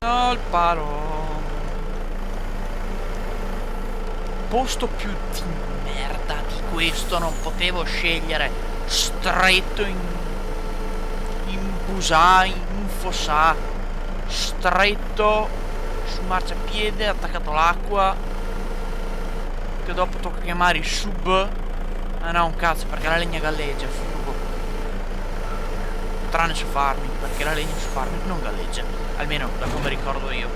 No, il palo. Posto più di merda di questo non potevo scegliere. Stretto in Busà, in Fossà. Stretto su marciapiede, attaccato all'acqua. Che dopo tocca chiamare i sub. Ah no, un cazzo, perché la legna galleggia, furbo. Tranne su farming, perché la legna su farming non galleggia. Almeno da come ricordo io.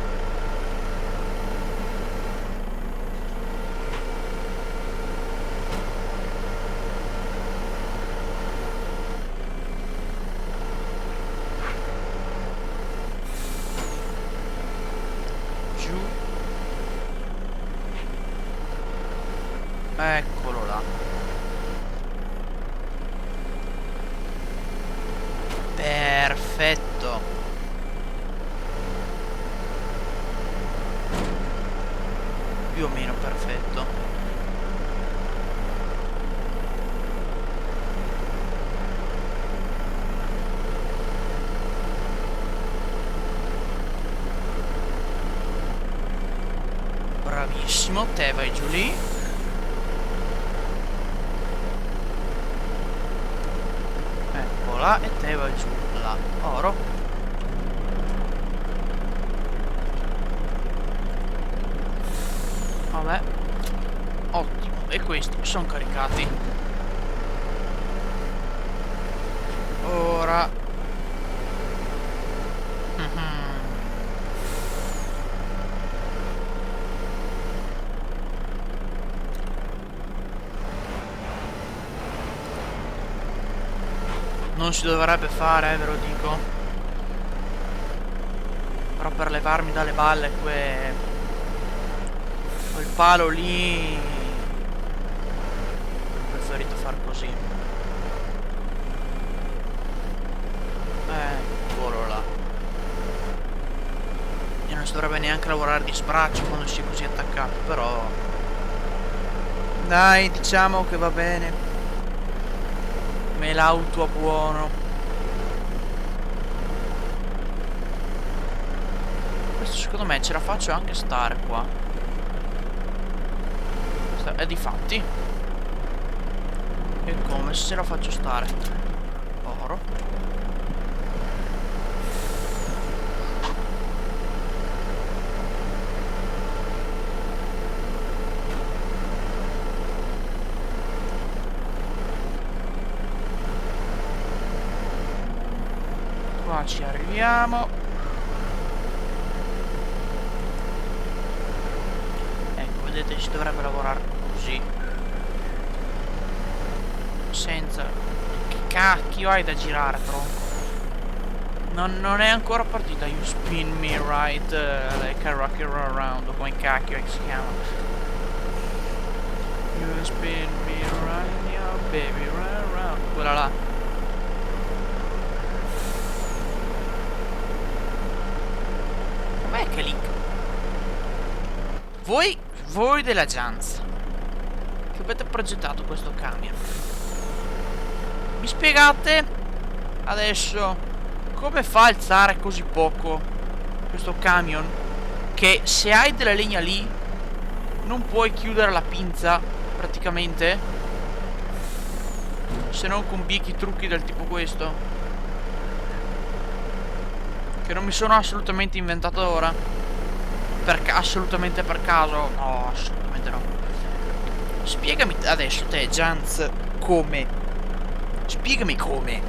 Giù. Eccolo là. Perfetto. Più o meno perfetto. Bravissimo, te vai giù lì. Eccola, e te vai giù là. Oro. Vabbè. Ottimo. E questi sono caricati. Ora. Non si dovrebbe fare, ve lo dico. Però per levarmi dalle balle quel palo lì, ho preferito far così. Eccolo là. E non si dovrebbe neanche lavorare di sbraccio quando si è così attaccato, però dai, diciamo che va bene. Me l'auto a buono. Questo secondo me ce la faccio anche stare qua. E difatti. E come se la faccio stare? Oro. Qua ci arriviamo. Ecco, vedete, si dovrebbe lavorare così. Senza... Che cacchio hai da girare, tronco? Non è ancora partita. You spin me right like a rocket around. O come cacchio si chiama? You spin me right, yeah, baby, right around. Quella là. Com'è che link? Voi della Janz, che avete progettato questo camion, mi spiegate adesso come fa a alzare così poco questo camion, che se hai della legna lì non puoi chiudere la pinza praticamente, se non con biechi trucchi del tipo questo, che non mi sono assolutamente inventato ora, assolutamente per caso. No, assolutamente no. Spiegami adesso te, Janz, come. Spiegami come.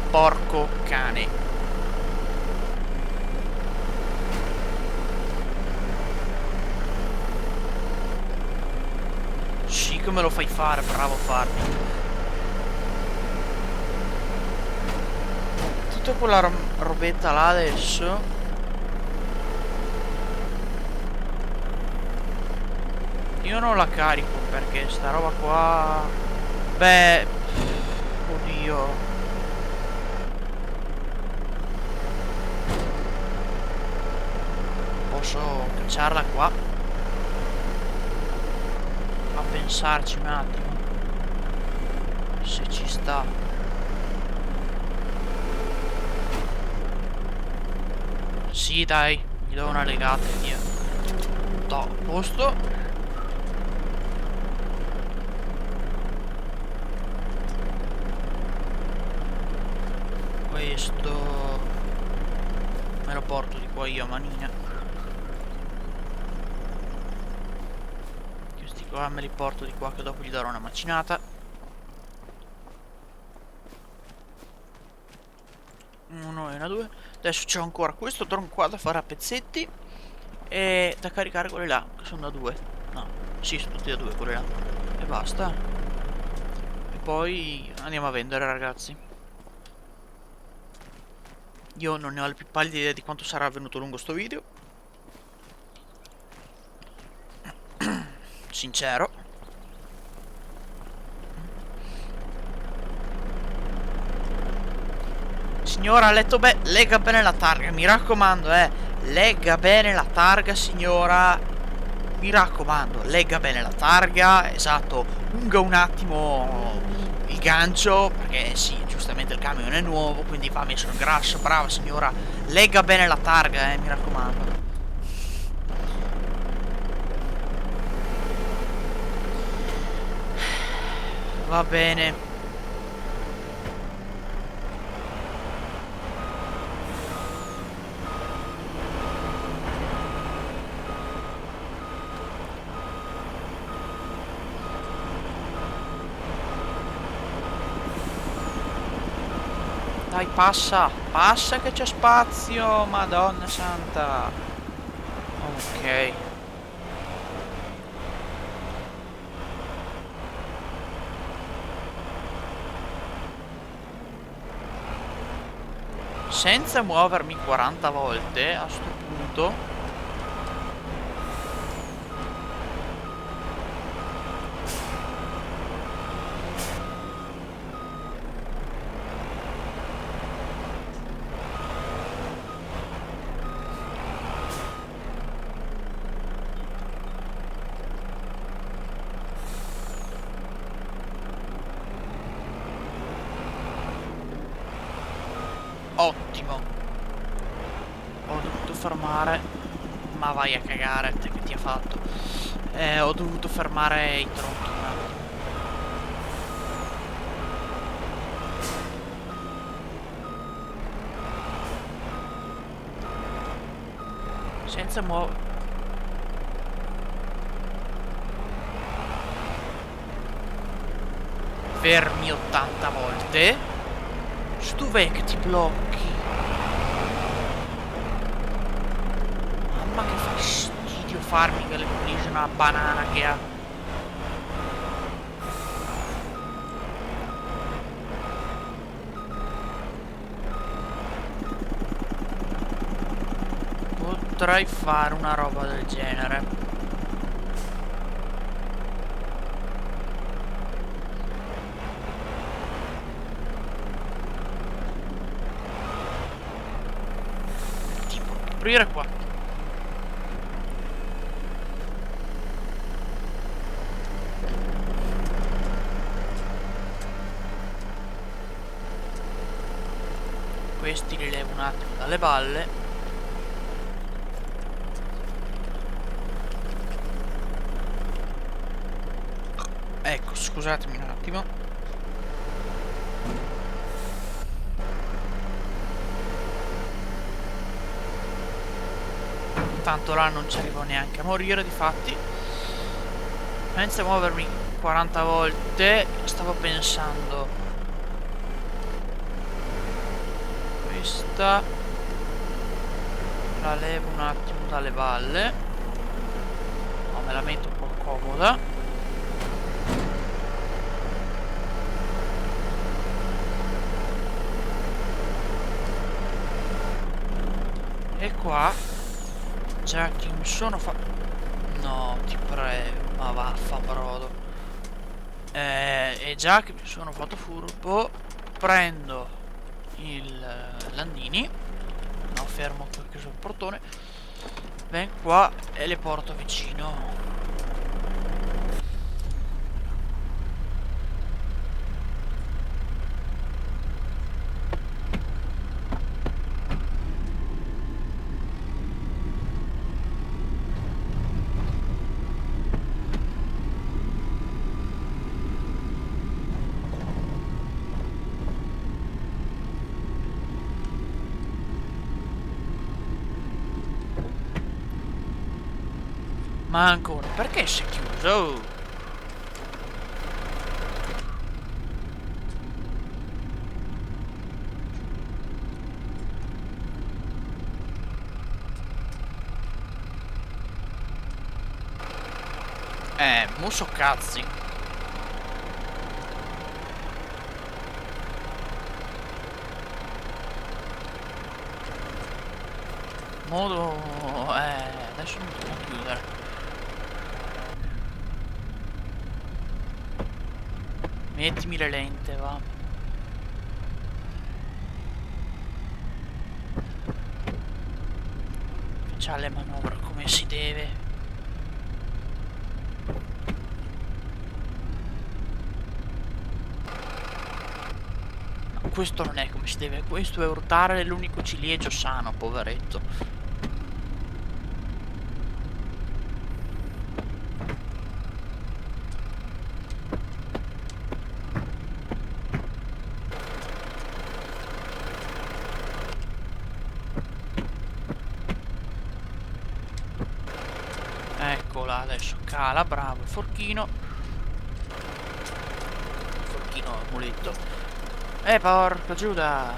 Porco cane. Sì, come lo fai fare, bravo farmi. Tutta quella robetta là adesso. Io non la carico perché sta roba qua... Beh... Oddio. Posso cacciarla qua? A pensarci un attimo. Se ci sta. Sì, dai, gli do una legata e via. No, a posto. Questo me lo porto di qua io a manina. Questi qua me li porto di qua, che dopo gli darò una macinata. Uno e una due. Adesso c'ho ancora questo tronco qua da fare a pezzetti e da caricare quelli là, che sono da due. No, sì, sono tutti da due quelli là. E basta. E poi andiamo a vendere, ragazzi. Io non ne ho la più pallida idea di quanto sarà venuto lungo sto video. Sincero. Signora, ha letto bene. Legga bene la targa, mi raccomando, legga bene la targa, signora. Mi raccomando, legga bene la targa. Esatto, unga un attimo il gancio, perché sì, giustamente il camion è nuovo, quindi va messo in grasso. Brava signora, legga bene la targa, mi raccomando. Va bene. Dai, passa, passa che c'è spazio, Madonna santa. Ok. Senza muovermi 40 volte, a sto punto. Ottimo. Ho dovuto fermare. Ma vai a cagare, te che ti ha fatto. Ho dovuto fermare i tronchi un attimo. Senza muovere. Fermi 80 volte. Dov'è che ti blocchi? Mamma che fastidio farmi che le pulisce una banana che ha. Potrei fare una roba del genere. Aprire qua. Questi li levo un attimo dalle balle. Ecco, scusatemi un attimo. Tanto là non ci arrivo neanche a morire, difatti. Senza muovermi 40 volte, stavo pensando. Questa la levo un attimo dalle balle. No, me la metto un po' comoda. E qua già che mi sono no, ti prego, ma vaffa brodo. E già che mi sono fatto furbo, prendo il Landini. No, fermo perché sul portone. Ven qua e le porto vicino. Ma ancora, perché si è chiuso? Oh. Muso cazzi. Modo... adesso non devo chiudere. Mettimi le lente, va. Facciamo le manovre come si deve. No, questo non è come si deve. Questo è urtare l'unico ciliegio sano, poveretto. Eccola, adesso cala, bravo, il forchino. Il forchino al muletto. Porca Giuda!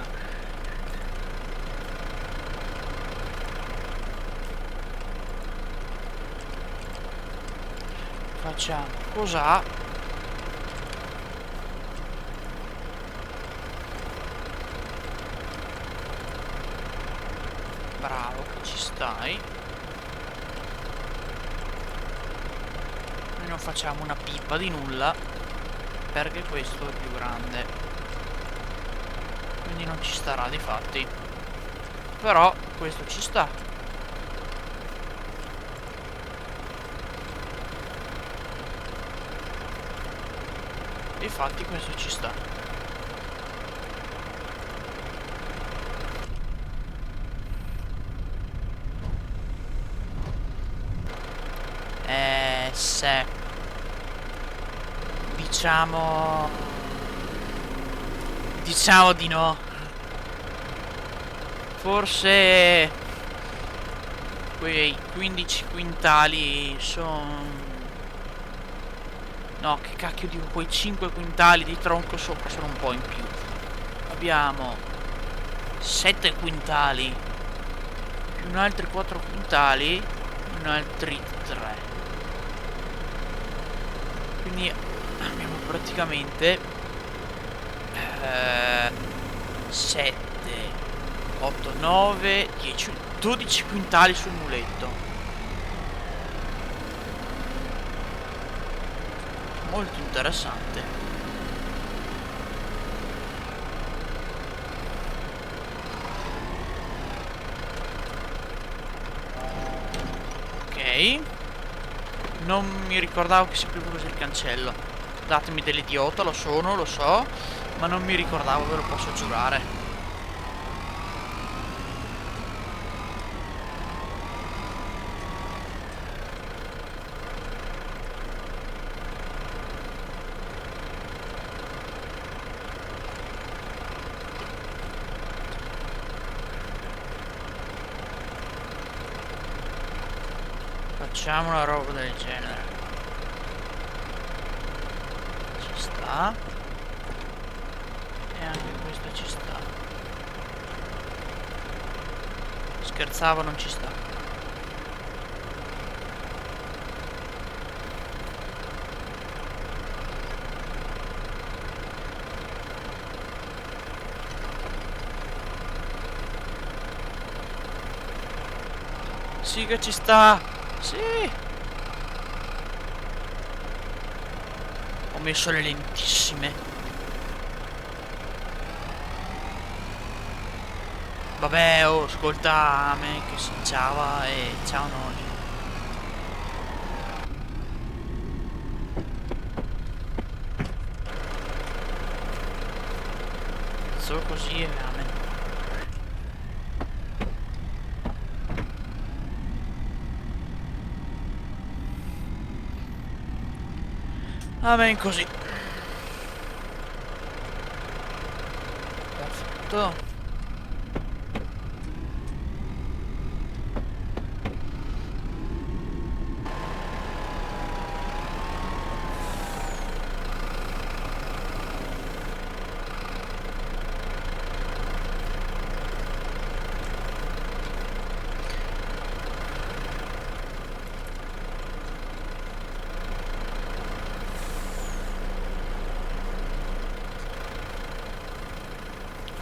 Facciamo cos'ha? Bravo, che ci stai. Noi non facciamo una pippa di nulla perché questo è più grande, quindi non ci starà di fatti. Però questo ci sta. Infatti questo ci sta. Se diciamo di no. Forse quei 15 quintali sono... No, che cacchio dico, quei 5 quintali di tronco sopra sono un po' in più. Abbiamo 7 quintali più un altri 4 quintali più un altri 3. Quindi abbiamo praticamente 7, 8, 9, 10, 12 quintali sul muletto. Molto interessante. Ok. Non mi ricordavo che si apriva così il cancello. Datemi dell'idiota, lo so, ma non mi ricordavo, ve lo posso giurare. Facciamo una roba del genere. Ci sta. E anche questo ci sta. Scherzavo, non ci sta. Sì che ci sta. Sì. Ho messo le lentissime. Vabbè, oh, ascolta a me che si ciao e ciao noi. Solo così e amen. Amen così. Perfetto.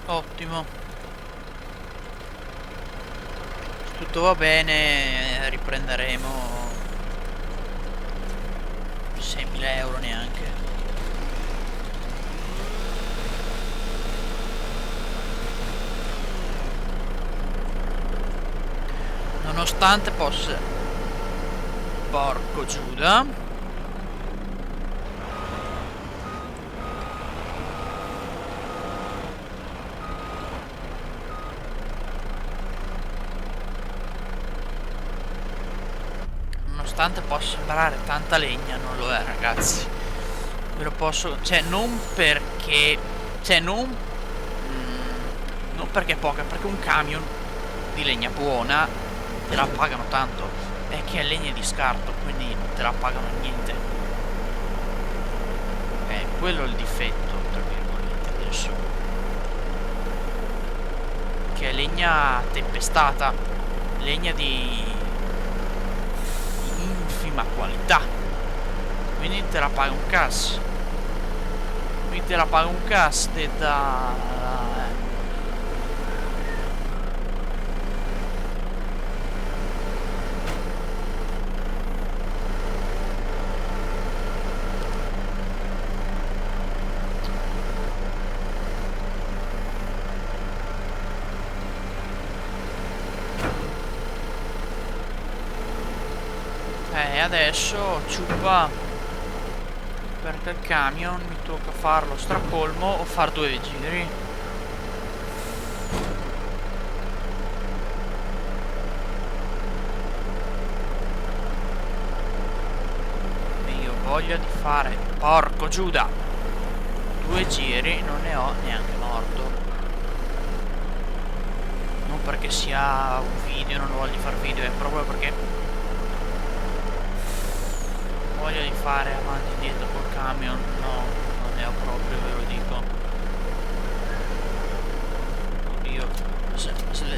Ottimo. Se tutto va bene riprenderemo 6.000 euro neanche. Nonostante possa... Porco Giuda. Nonostante possa sembrare tanta legna, non lo è, ragazzi. Ve lo posso... Cioè, non perché... Cioè, non perché è poca, perché un camion di legna buona te la pagano tanto. È che è legna di scarto, quindi non te la pagano niente. È quello il difetto, tra virgolette, adesso. Che è legna tempestata. Legna di infima qualità, quindi te la paga un CAS, quindi te la paga un CAS adesso ciupa, perché il camion mi tocca farlo stracolmo o far 2 giri. Io voglio di fare, porco Giuda, 2 giri, non ne ho neanche morto. Non perché sia un video, non voglio fare video, è proprio perché voglio di fare avanti e dietro col camion. No, non ne ho proprio, ve lo dico. Oddio,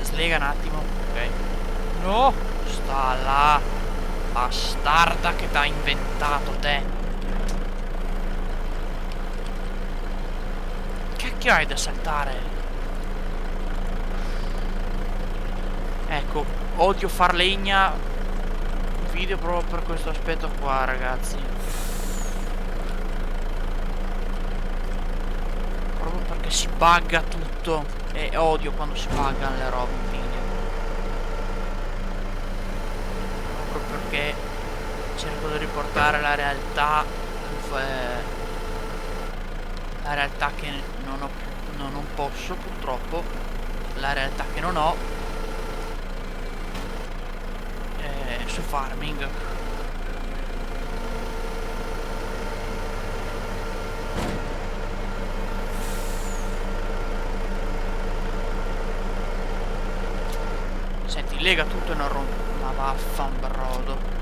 slega un attimo, ok. No, sta là, bastarda che t'ha inventato te. Che cacchio hai da saltare? Ecco, odio far legna video proprio per questo aspetto qua, ragazzi. Proprio perché si bugga tutto e odio quando si buggano le robe in video. Proprio perché cerco di riportare la realtà che non posso, purtroppo, la realtà che non ho su farming. Senti, lega tutto e non rompo. Ma vaffanbrodo.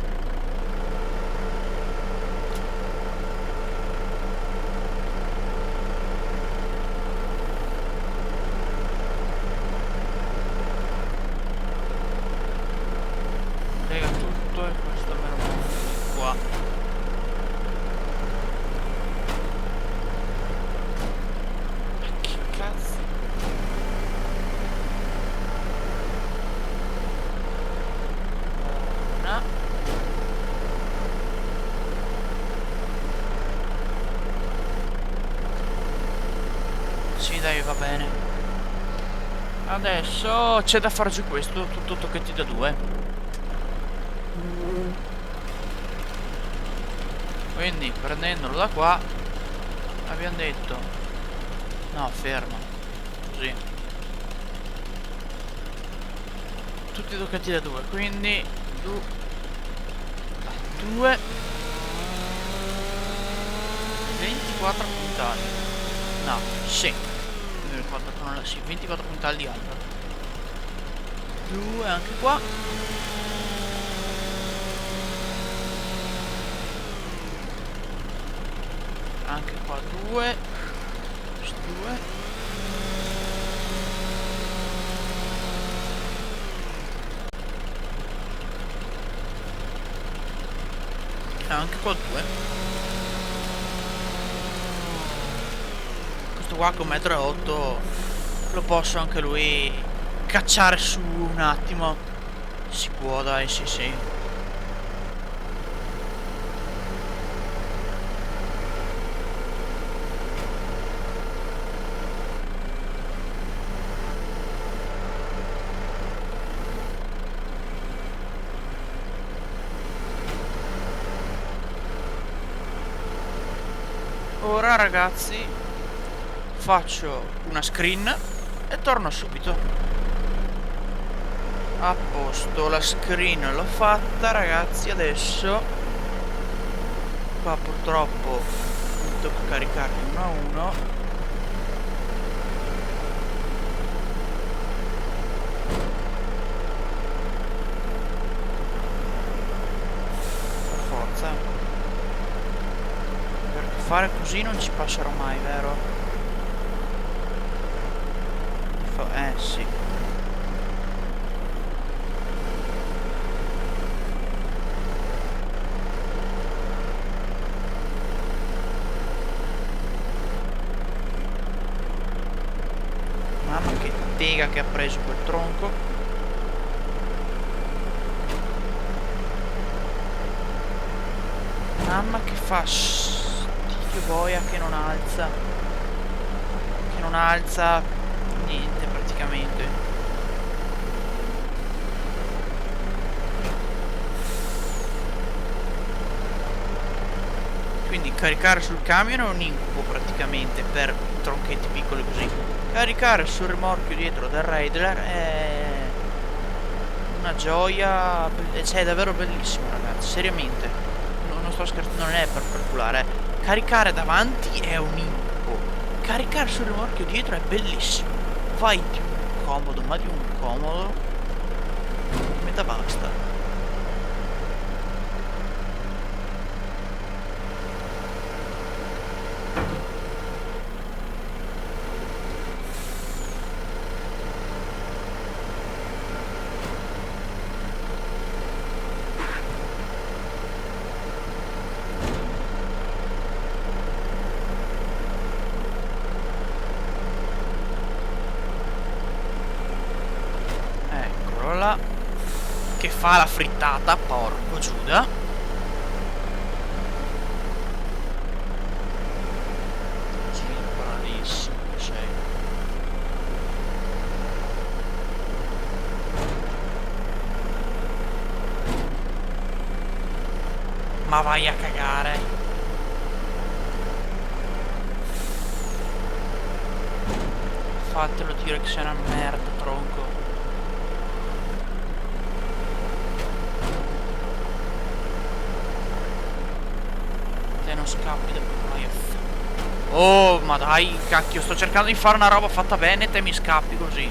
Lega tutto e questo me lo monto di qua. Ma che cazzo? Una. Sì, dai, va bene. Adesso c'è da fare giù questo, tutto tocchetti da 2. Quindi prendendolo da qua abbiamo detto no, fermo, così tutti toccati da 2, quindi 2 24 quintali, no, sì, mi ricordo che non è, sì, 24 quintali di albero, 2 anche qua. Anche qua 2. 2. Anche qua 2. Questo qua con 1,8 m lo posso anche lui cacciare su un attimo. Si può, dai, sì sì. Ora ragazzi faccio una screen e torno subito. A posto, la screen l'ho fatta ragazzi. Adesso qua purtroppo mi tocca caricarli uno a uno. Per forza, perché fare così non ci passerò mai, vero? Sì. Mamma che tega che ha preso quel tronco. Mamma che fastidio boia che non alza. Che non alza niente praticamente. Quindi caricare sul camion è un incubo praticamente per tronchetti piccoli così. Caricare sul rimorchio dietro del Raidler è una gioia, cioè è davvero bellissimo ragazzi, seriamente. Non sto scherzando, non è per calcolare. Caricare davanti è un incubo. Caricare sul rimorchio dietro è bellissimo. Vai di un comodo, ma di un comodo. Metà basta. Che fa la frittata, porco Giuda. Bravissimo che sei. Ma vai a cagare. Fatelo dire che sei una merda, tronco. Non scappi da oh ma dai cacchio, sto cercando di fare una roba fatta bene e te mi scappi così.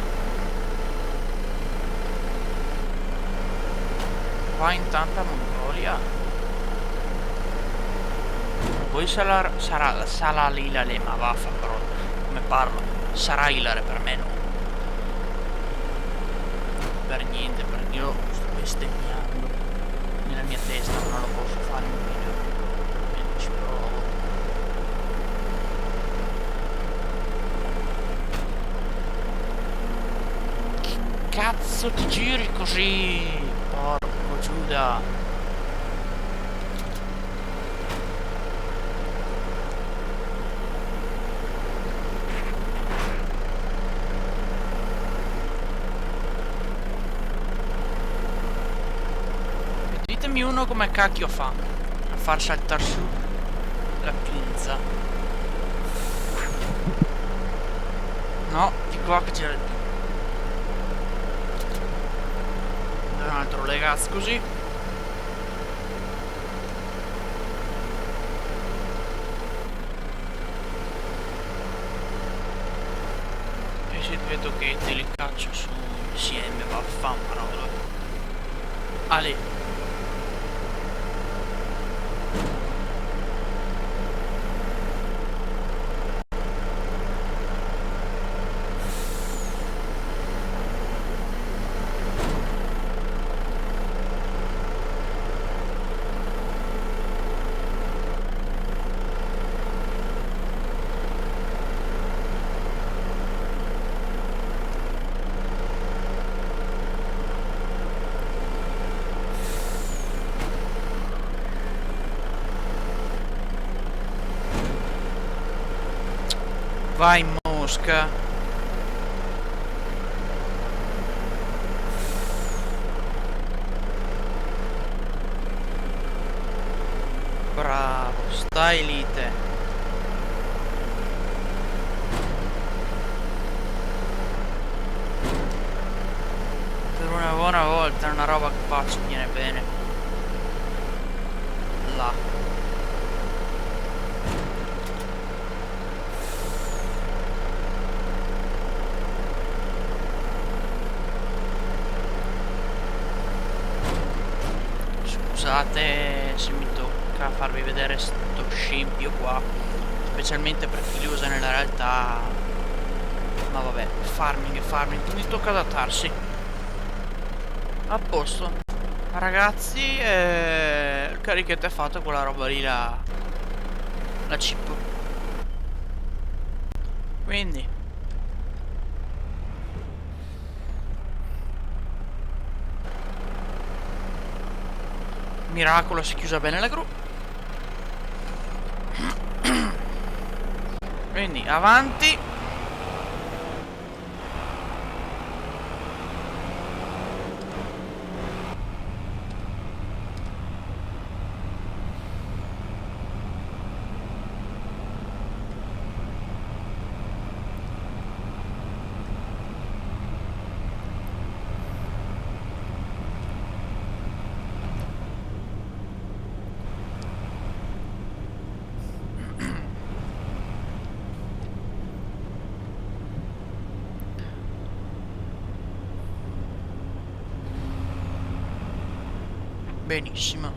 Qua in tanta Mongolia. Poi sarà l'ilare, ma vaffa però come parlo, sarà ilare per me no. Per niente, perché io sto bestemmiando nella mia testa, ma non lo posso fare in un video. Ci provo. Che cazzo ti giri così? Porco Giuda. Ditemi uno come cacchio fa a far saltare su la pinza. No, di qua che c'era un altro legaz così. E se vedo che te li caccio su insieme, vaffanculo. Ale. Vai mosca. Bravo, stai lì te. Per una buona volta una roba che faccio viene bene. Là. Scusate se mi tocca farvi vedere sto scempio qua, specialmente per chi li usa nella realtà, ma vabbè, farming e farming, quindi tocca adattarsi. A posto, ragazzi, il carichetto è fatto, quella roba lì, la chip, quindi miracolo, si è chiusa bene la gru. Quindi avanti. Benissimo.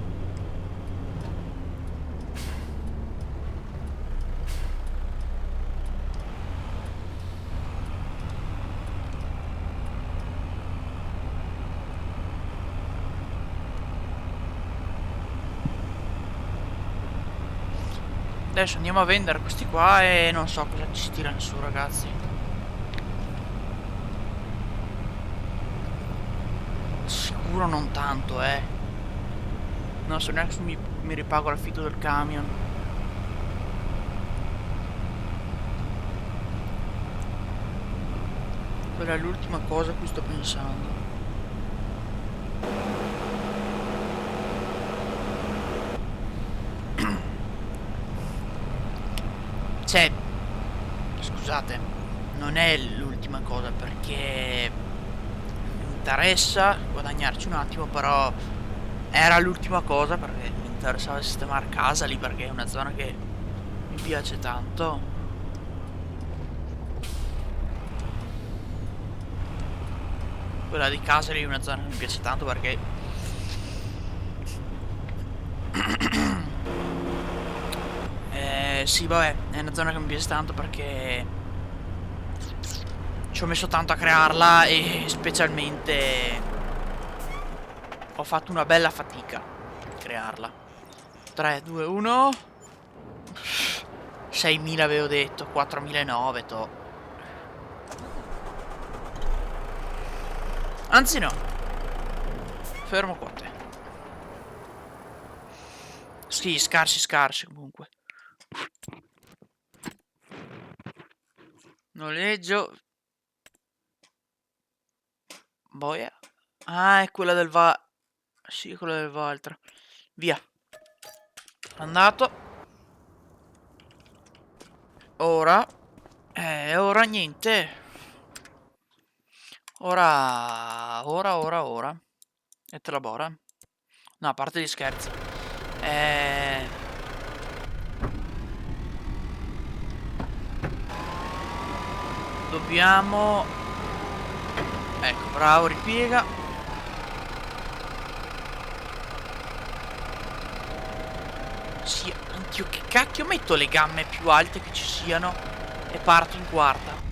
Adesso andiamo a vendere questi qua e non so cosa ci tirano su, ragazzi. Sicuro non tanto, non so neanche se mi ripago l'affitto del camion. Quella è l'ultima cosa a cui sto pensando. Cioè, scusate, non è l'ultima cosa perché mi interessa guadagnarci un attimo, però era l'ultima cosa perché mi interessava sistemare casa lì perché è una zona che mi piace tanto. Quella di casa lì è una zona che mi piace tanto perché sì, vabbè, è una zona che mi piace tanto perché ci ho messo tanto a crearla e specialmente ho fatto una bella fatica a crearla. 3, 2, 1. 6.000 avevo detto, 4.900 to. Anzi no. Fermo qua te. Sì, scarsi comunque. Noleggio. Boia. Ah, è quella del sì, quella del Valtra. Via. Andato. Ora. Ora niente. Ora. E te la bora. No, a parte gli scherzi. Dobbiamo... Ecco, bravo, ripiega. Sì, anch'io che cacchio metto le gamme più alte che ci siano e parto in quarta.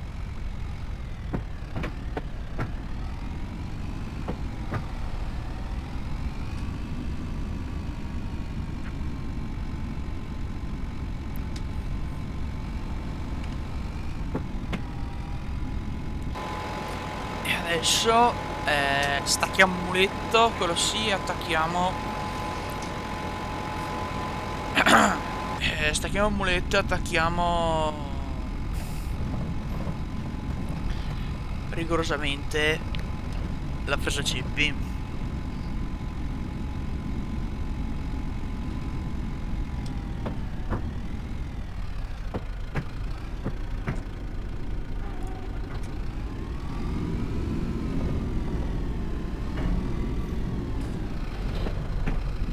E adesso stacchiamo un muletto, quello sì, attacchiamo. Stacchiamo un muletto e attacchiamo rigorosamente la presa Ceppi.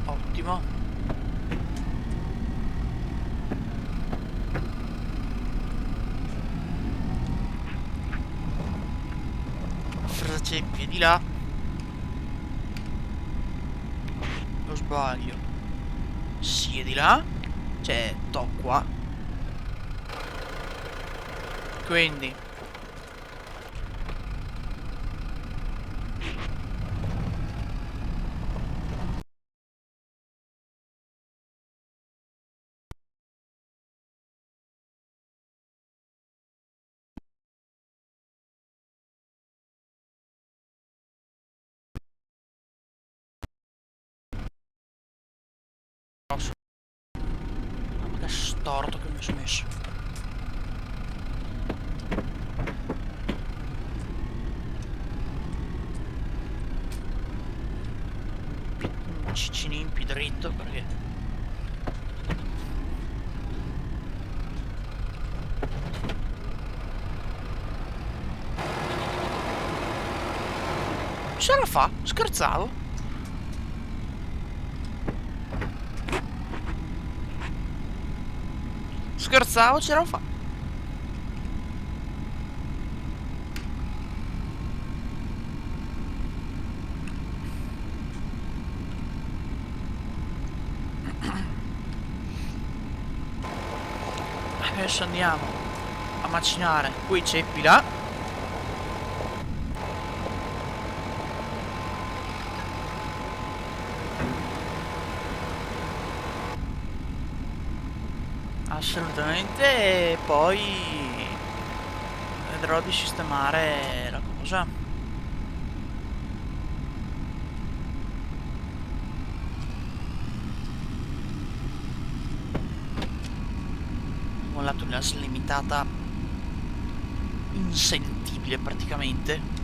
Ottimo. Fresa Ceppi è di là. Non sbaglio. Sì, è di là. Cioè, to qua. Quindi grosso. Mamma che storto che mi sono messo. Un ciccinino più dritto perché ce la fa? Scherzavo. Scherzavo, ce la fa. Adesso andiamo a macinare quei ceppi là. Assolutamente. E poi vedrò di sistemare la cosa. Ho mollato una slimitata insentibile praticamente.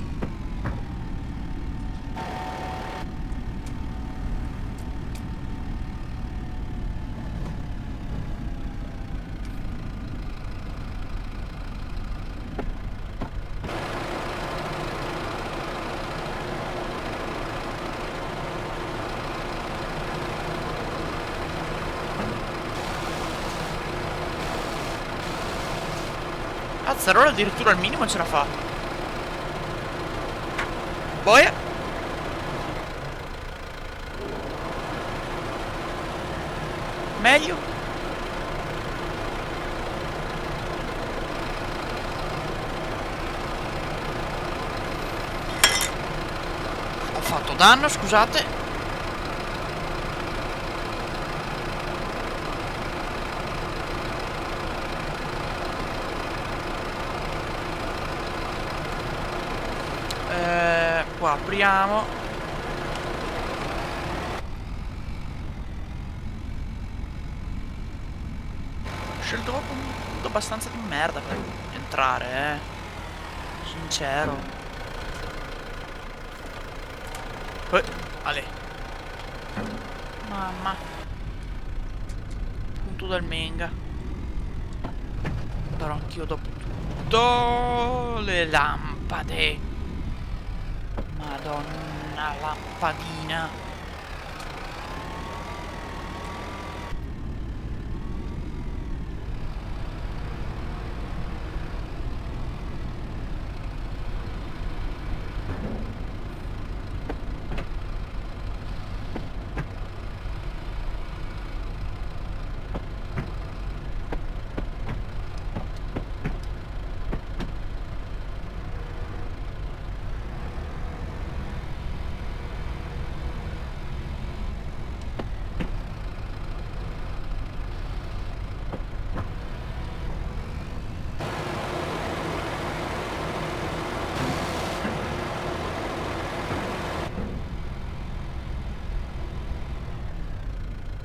Azzarola addirittura al minimo ce la fa. Boia. Meglio. Ho fatto danno, scusate. Qua apriamo. Ho scelto proprio un punto abbastanza di merda per entrare, sincero. Ale. Mamma. Punto del Menga. Però anch'io dopo tutto le lampade. Madonna, lampadina.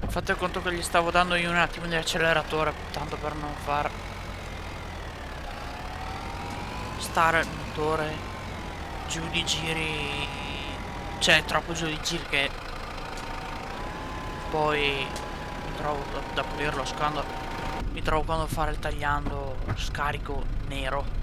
Fate conto che gli stavo dando io un attimo di acceleratore, tanto per non far stare il motore giù di giri, cioè troppo giù di giri che poi mi trovo da pulire lo scandalo, mi trovo quando fare il tagliando scarico nero.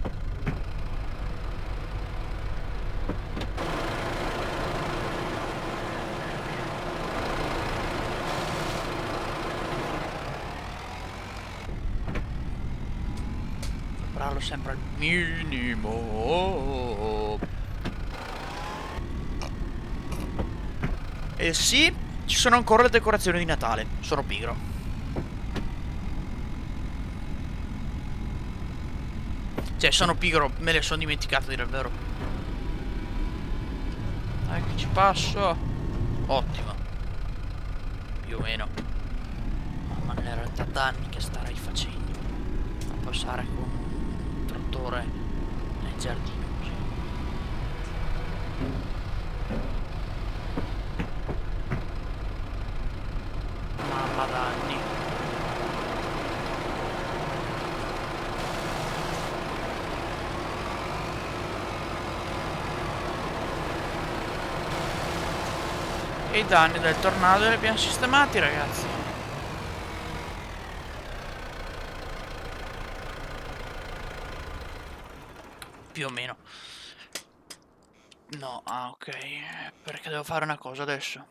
Comprarlo sempre al minimo. E sì, ci sono ancora le decorazioni di Natale. Sono pigro. Cioè, sono pigro, me le sono dimenticato a dire il vero. Dai che ci passo. Ottimo. Più o meno. Mamma mia, in realtà danni che starei facendo a passare con un trattore nel giardino così. Mamma danni. E i danni del tornado li abbiamo sistemati, ragazzi. Più o meno. No, ah ok. Perché devo fare una cosa adesso.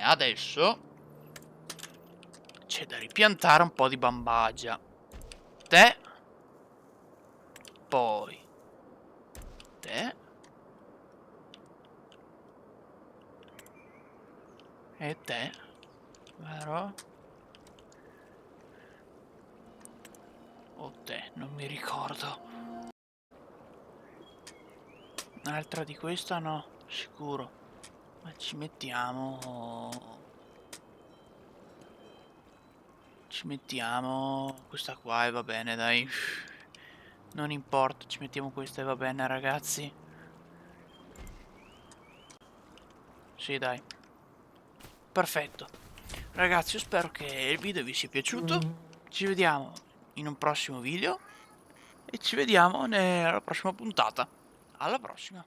Adesso c'è da ripiantare un po' di bambagia. Te. Poi. Te. E te. Vero? O te, non mi ricordo. Un'altra di questa no, sicuro. Ma ci mettiamo... Ci mettiamo questa qua e va bene, dai. Non importa, ci mettiamo questa e va bene, ragazzi. Sì, dai. Perfetto. Ragazzi, io spero che il video vi sia piaciuto. Ci vediamo in un prossimo video. E ci vediamo nella prossima puntata. Alla prossima.